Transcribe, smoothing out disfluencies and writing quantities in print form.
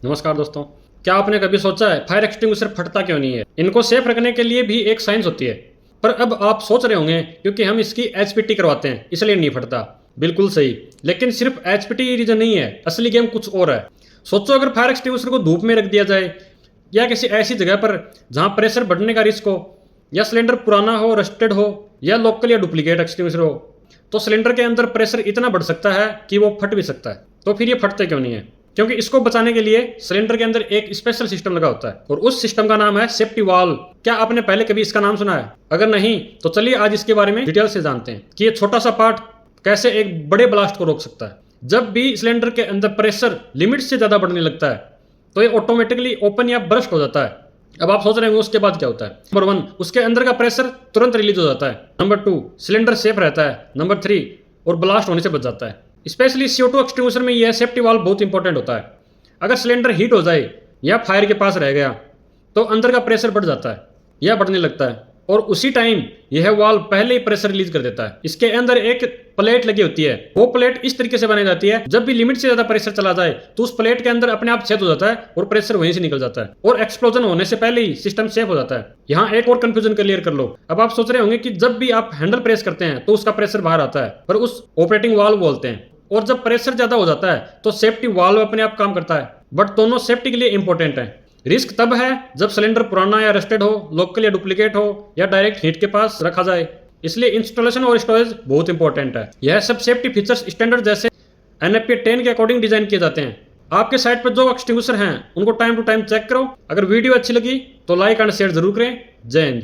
नमस्कार दोस्तों। क्या आपने कभी सोचा है फायर एक्सटिंग्विशर फटता क्यों नहीं है? इनको सेफ रखने के लिए भी एक साइंस होती है। पर अब आप सोच रहे होंगे क्योंकि हम इसकी एचपीटी करवाते हैं इसलिए नहीं फटता। बिल्कुल सही, लेकिन सिर्फ एचपीटी रीजन नहीं है, असली गेम कुछ और है। सोचो अगर फायर एक्सटिंग्विशर को धूप में रख दिया जाए या किसी ऐसी जगह पर जहां प्रेशर बढ़ने का रिस्क हो, या सिलेंडर पुराना हो, रस्टेड हो, या लोकल या डुप्लीकेट एक्सटिंग्विशर हो, तो सिलेंडर के अंदर प्रेशर इतना बढ़ सकता है कि वो फट भी सकता है। तो फिर ये फटते क्यों नहीं है? क्योंकि इसको बचाने के लिए सिलेंडर के अंदर एक स्पेशल सिस्टम लगा होता है और उस सिस्टम का नाम है सेफ्टी वाल्व। क्या आपने पहले कभी इसका नाम सुना है? अगर नहीं तो चलिए आज इसके बारे में डिटेल से जानते हैं कि ये छोटा सा पार्ट कैसे एक बड़े ब्लास्ट को रोक सकता है। जब भी सिलेंडर के अंदर प्रेशर लिमिट से ज्यादा बढ़ने लगता है तो ये ऑटोमेटिकली ओपन या बर्स्ट हो जाता है। अब आप सोच रहे होंगे उसके बाद क्या होता है। नंबर 1, उसके अंदर का प्रेशर तुरंत रिलीज हो जाता है। नंबर 2, सिलेंडर सेफ रहता है। नंबर 3, और ब्लास्ट होने से बच जाता है। स्पेशली CO2 एक्सटिंग्विशर में यह सेफ्टी वाल्व बहुत इंपॉर्टेंट होता है। अगर सिलेंडर हीट हो जाए या फायर के पास रह गया तो अंदर का प्रेशर बढ़ जाता है या बढ़ने लगता है, और उसी टाइम यह वाल्व पहले ही प्रेशर रिलीज कर देता है। इसके अंदर एक प्लेट लगी होती है। वो प्लेट इस तरीके से बनाई जाती है, जब भी लिमिट से ज्यादा प्रेशर चला जाए तो उस प्लेट के अंदर अपने आप छेद हो जाता है और प्रेशर वहीं से निकल जाता है और एक्सप्लोजन होने से पहले ही सिस्टम सेफ हो जाता है। यहाँ एक और कंफ्यूजन क्लियर कर लो। अब आप सोच रहे होंगे कि जब भी आप हैंडल प्रेस करते हैं तो उसका प्रेशर बाहर आता है, पर उस ऑपरेटिंग वाल्व बोलते हैं, और जब प्रेशर ज्यादा हो जाता है तो सेफ्टी वाल्व अपने आप काम करता है। बट दोनों सेफ्टी के लिए इंपॉर्टेंट है। रिस्क तब है जब सिलेंडर पुराना या रस्टेड हो, लोकल या डुप्लीकेट हो, या डायरेक्ट हीट के पास रखा जाए। इसलिए इंस्टॉलेशन और स्टोरेज बहुत इंपॉर्टेंट है। यह सब सेफ्टी फीचर्स स्टैंडर्ड जैसे NFPA 10 के अकॉर्डिंग डिजाइन किए जाते हैं। आपके साइट पर जो एक्सटिंग्विशर हैं उनको टाइम टू टाइम चेक करो। अगर वीडियो अच्छी लगी तो लाइक एंड शेयर जरूर करें। जय हिंद।